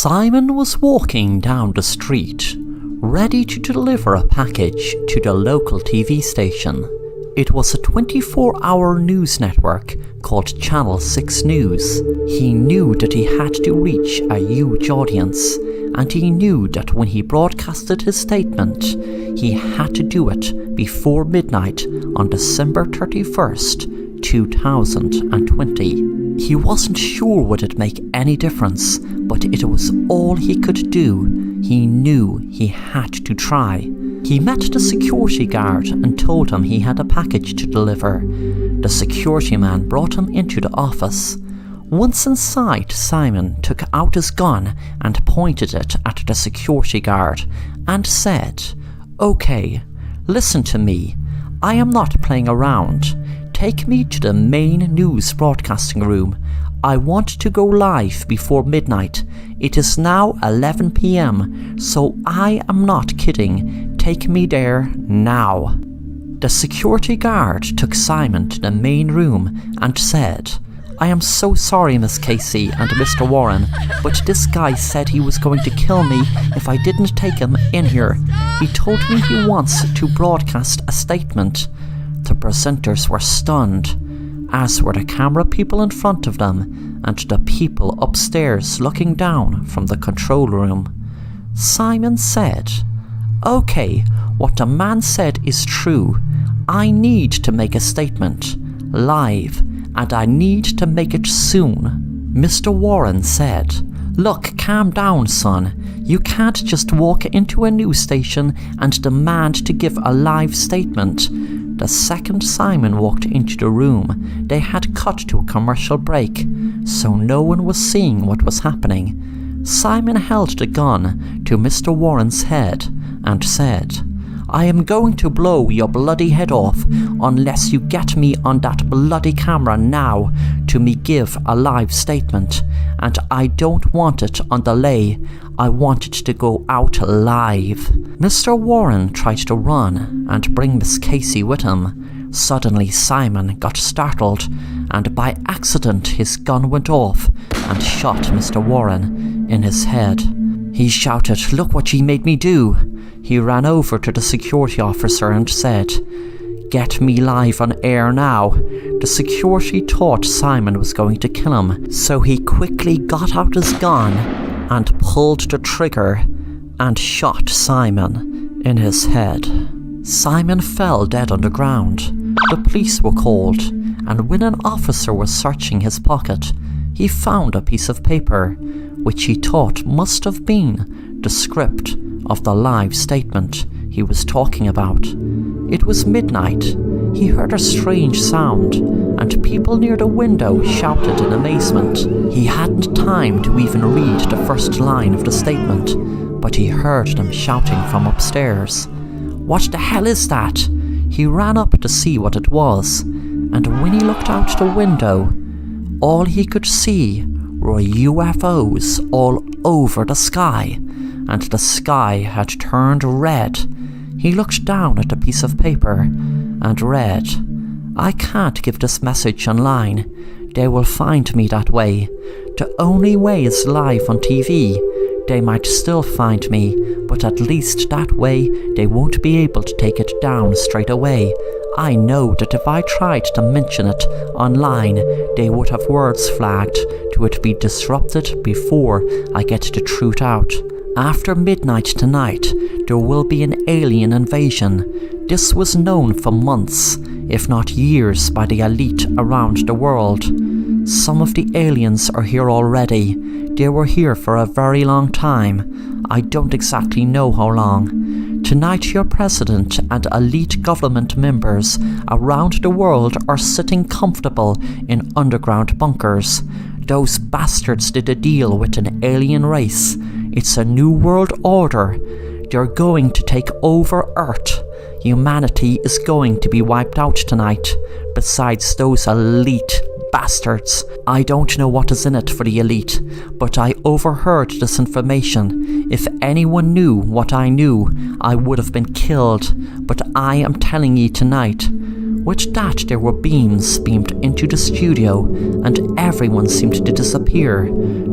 Simon was walking down the street, ready to deliver a package to the local TV station. It was a 24-hour news network called Channel 6 News. He knew that he had to reach a huge audience, and he knew that when he broadcasted his statement, he had to do it before midnight on December 31st, 2020. He wasn't sure would it make any difference, but it was all he could do. He knew he had to try. He met the security guard and told him he had a package to deliver. The security man brought him into the office. Once inside, Simon took out his gun and pointed it at the security guard and said, "Okay, listen to me. I am not playing around. Take me to the main news broadcasting room. I want to go live before midnight. It is now 11 p.m, so I am not kidding. Take me there now." The security guard took Simon to the main room and said, "I am so sorry, Miss Casey and Mr. Warren, but this guy said he was going to kill me if I didn't take him in here. He told me he wants to broadcast a statement." The presenters were stunned, as were the camera people in front of them and the people upstairs looking down from the control room. Simon said, "Okay, what the man said is true. I need to make a statement, live, and I need to make it soon." Mr. Warren said, "Look, calm down, son. You can't just walk into a news station and demand to give a live statement." The second Simon walked into the room, they had cut to a commercial break, so no one was seeing what was happening. Simon held the gun to Mr. Warren's head and said, "I am going to blow your bloody head off unless you get me on that bloody camera now to me give a live statement, and I don't want it on delay. I want it to go out live." Mr. Warren tried to run and bring Miss Casey with him. Suddenly Simon got startled, and by accident his gun went off and shot Mr. Warren in his head. He shouted, "Look what she made me do!" He ran over to the security officer and said, "Get me live on air now." The security thought Simon was going to kill him, so he quickly got out his gun and pulled the trigger and shot Simon in his head. Simon fell dead on the ground. The police were called, and when an officer was searching his pocket, he found a piece of paper, which he thought must have been the script of the live statement he was talking about. It was midnight. He heard a strange sound, and people near the window shouted in amazement. He hadn't time to even read the first line of the statement, but he heard them shouting from upstairs. "What the hell is that?" He ran up to see what it was, and when he looked out the window, all he could see were UFOs all over the sky, and the sky had turned red. He looked down at the piece of paper and read, "I can't give this message online. They will find me that way. The only way is live on TV. They might still find me, but at least that way they won't be able to take it down straight away. I know that if I tried to mention it online, they would have words flagged to it be disrupted before I get the truth out. After midnight tonight, there will be an alien invasion. This was known for months, if not years, by the elite around the world. Some of the aliens are here already. They were here for a very long time. I don't exactly know how long. Tonight your president and elite government members around the world are sitting comfortable in underground bunkers. Those bastards did a deal with an alien race. It's a new world order. They're going to take over Earth. Humanity is going to be wiped out tonight. Besides those elite bastards. I don't know what is in it for the elite, but I overheard this information. If anyone knew what I knew, I would have been killed. But I am telling you tonight, With that, there were beams beamed into the studio, and everyone seemed to disappear.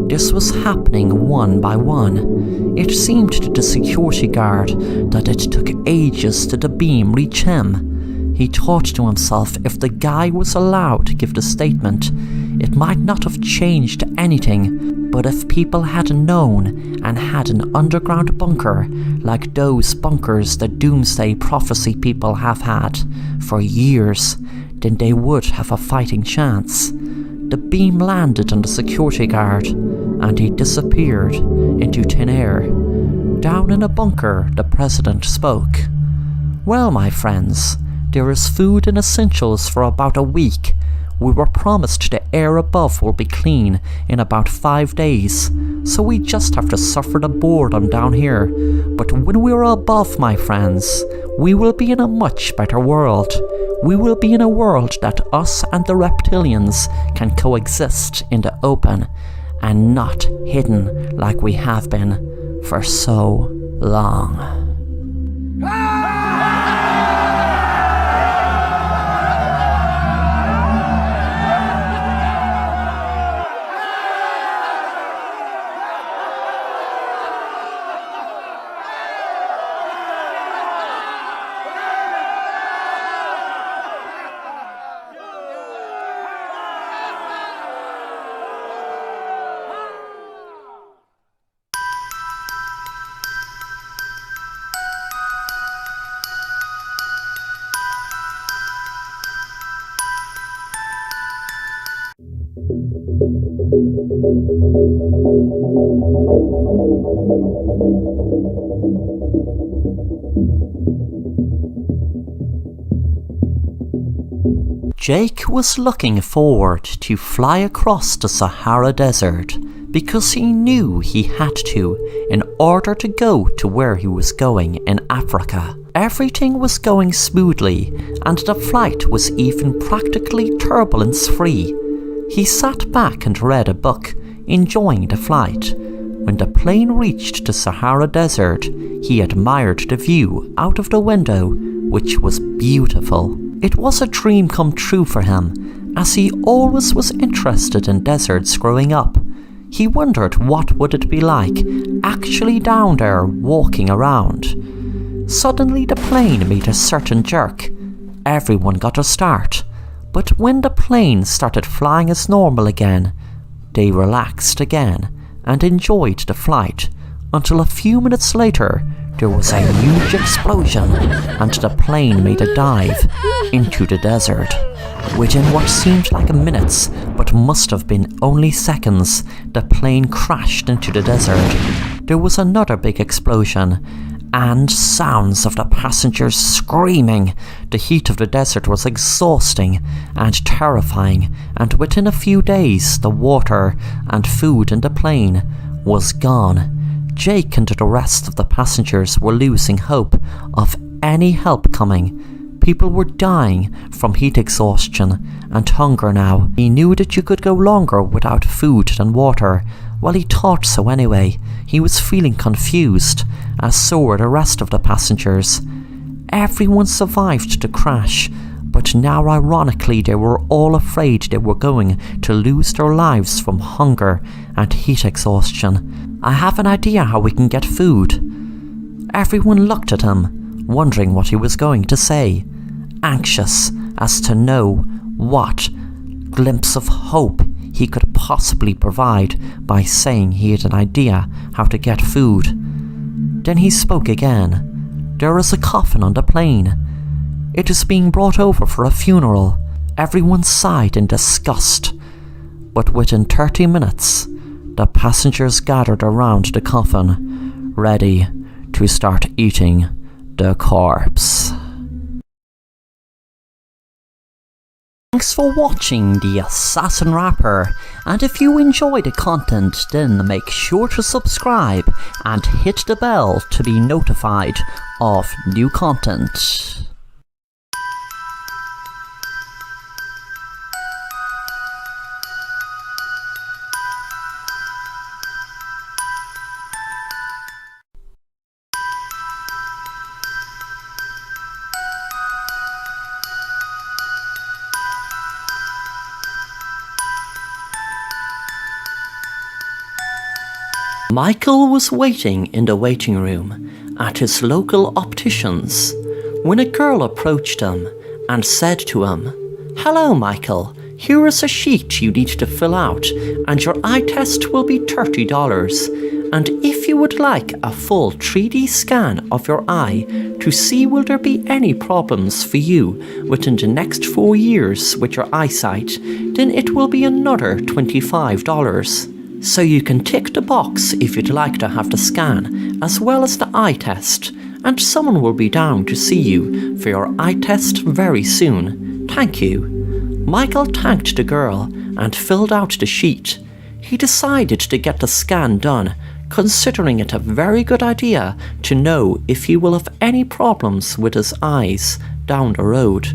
This was happening one by one. It seemed to the security guard that it took ages to the beam reach him. He thought to himself, if the guy was allowed to give the statement, it might not have changed anything, but if people had known and had an underground bunker like those bunkers the Doomsday Prophecy people have had for years, then they would have a fighting chance. The beam landed on the security guard, and he disappeared into thin air. Down in a bunker, the president spoke. "Well, my friends, there is food and essentials for about a week. We were promised the air above will be clean in about 5 days, so we just have to suffer the boredom down here. But when we're above, my friends, we will be in a much better world. We will be in a world that us and the reptilians can coexist in the open and not hidden like we have been for so long." Jake was looking forward to fly across the Sahara Desert because he knew he had to in order to go to where he was going in Africa. Everything was going smoothly, and the flight was even practically turbulence-free. He sat back and read a book, enjoying the flight. When the plane reached the Sahara Desert, he admired the view out of the window, which was beautiful. It was a dream come true for him, as he always was interested in deserts growing up. He wondered what would it be like actually down there walking around. Suddenly the plane made a certain jerk. Everyone got a start, but when the plane started flying as normal again, they relaxed again and enjoyed the flight until a few minutes later there was a huge explosion and the plane made a dive into the desert. Within what seemed like minutes but must have been only seconds, the plane crashed into the desert. There was another big explosion and sounds of the passengers screaming. The heat of the desert was exhausting and terrifying, and within a few days the water and food in the plane was gone. Jake and the rest of the passengers were losing hope of any help coming. People were dying from heat exhaustion and hunger now. He knew that you could go longer without food than water. Well, he thought so anyway. He was feeling confused, as so were the rest of the passengers. Everyone survived the crash, but now ironically they were all afraid they were going to lose their lives from hunger and heat exhaustion. "I have an idea how we can get food." Everyone looked at him, wondering what he was going to say, anxious as to know what glimpse of hope he could possibly provide by saying he had an idea how to get food. Then he spoke again. "There is a coffin on the plane. It is being brought over for a funeral." Everyone sighed in disgust, but within 30 minutes, the passengers gathered around the coffin, ready to start eating the corpse. Thanks for watching The Assassin Rapper, and if you enjoy the content, then make sure to subscribe and hit the bell to be notified of new content. Michael was waiting in the waiting room at his local optician's when a girl approached him and said to him, "Hello, Michael. Here is a sheet you need to fill out, and your eye test will be $30. And if you would like a full 3D scan of your eye to see will there be any problems for you within the next 4 years with your eyesight, then it will be another $25. So you can tick the box if you'd like to have the scan as well as the eye test, and someone will be down to see you for your eye test very soon. Thank you." Michael thanked the girl and filled out the sheet. He decided to get the scan done, considering it a very good idea to know if he will have any problems with his eyes down the road.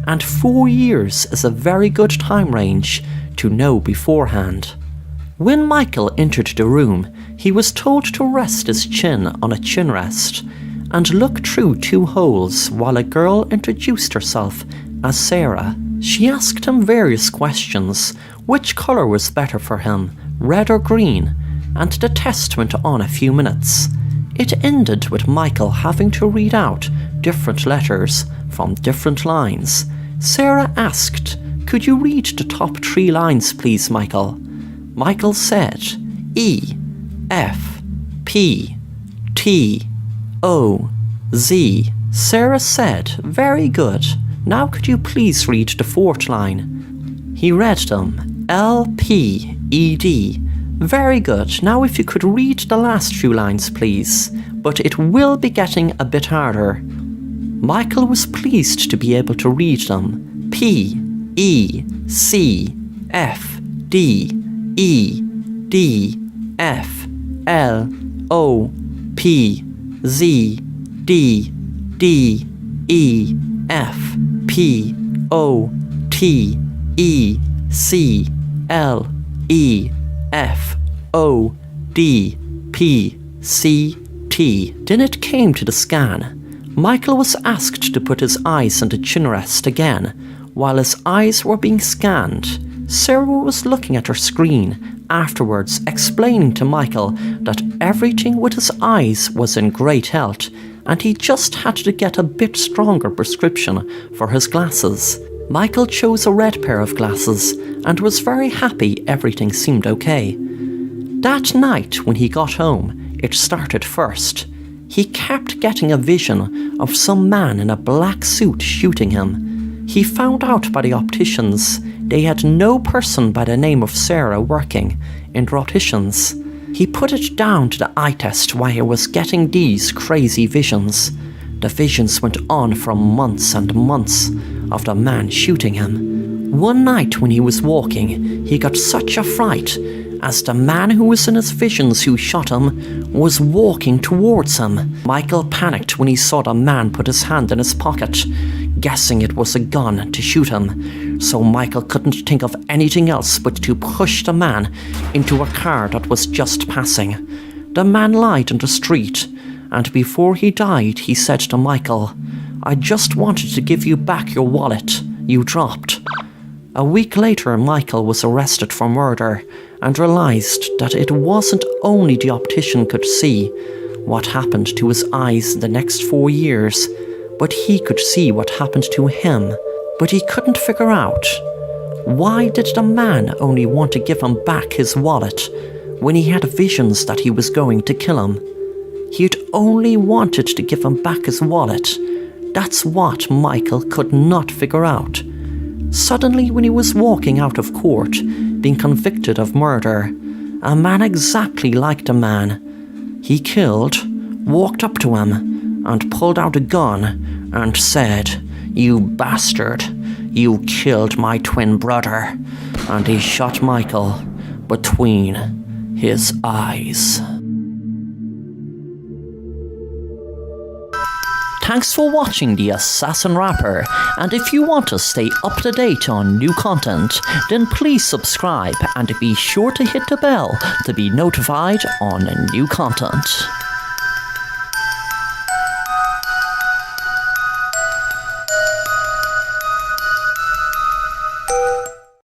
And 4 years is a very good time range to know beforehand. When Michael entered the room, he was told to rest his chin on a chin rest and look through 2 holes while a girl introduced herself as Sarah. She asked him various questions, which colour was better for him, red or green, and the test went on a few minutes. It ended with Michael having to read out different letters from different lines. Sarah asked, "Could you read the top 3 lines please, Michael?" Michael said, E, F, P, T, O, Z. Sarah said, "Very good. Now could you please read the 4th line?" He read them, L, P, E, D. "Very good. Now if you could read the last few lines please, but it will be getting a bit harder." Michael was pleased to be able to read them, P, E, C, F, D, E, D, F, L, O, P, Z, D, D, E, F, P, O, T, E, C, L, E, F, O, D, P, C, T. Then it came to the scan. Michael was asked to put his eyes on the chin rest again while his eyes were being scanned. Sarah was looking at her screen, afterwards explaining to Michael that everything with his eyes was in great health and he just had to get a bit stronger prescription for his glasses. Michael chose a red pair of glasses and was very happy everything seemed okay. That night when he got home, it started first. He kept getting a vision of some man in a black suit shooting him. He found out by the opticians they had no person by the name of Sarah working in their opticians. He put it down to the eye test why he was getting these crazy visions. The visions went on for months and months of the man shooting him. One night when he was walking, he got such a fright as the man who was in his visions who shot him was walking towards him. Michael panicked when he saw the man put his hand in his pocket, guessing it was a gun to shoot him. So Michael couldn't think of anything else but to push the man into a car that was just passing. The man lied on the street, and before he died he said to Michael, "I just wanted to give you back your wallet you dropped." A week later, Michael was arrested for murder and realised that it wasn't only the optician could see what happened to his eyes in the next 4 years, but he could see what happened to him. But he couldn't figure out, why did the man only want to give him back his wallet when he had visions that he was going to kill him? He'd only wanted to give him back his wallet. That's what Michael could not figure out. Suddenly, when he was walking out of court, being convicted of murder, a man exactly like the man he killed walked up to him and pulled out a gun and said, "You bastard, you killed my twin brother," and he shot Michael between his eyes. Thanks for watching The Assassin Rapper, and if you want to stay up to date on new content, then please subscribe and be sure to hit the bell to be notified on new content.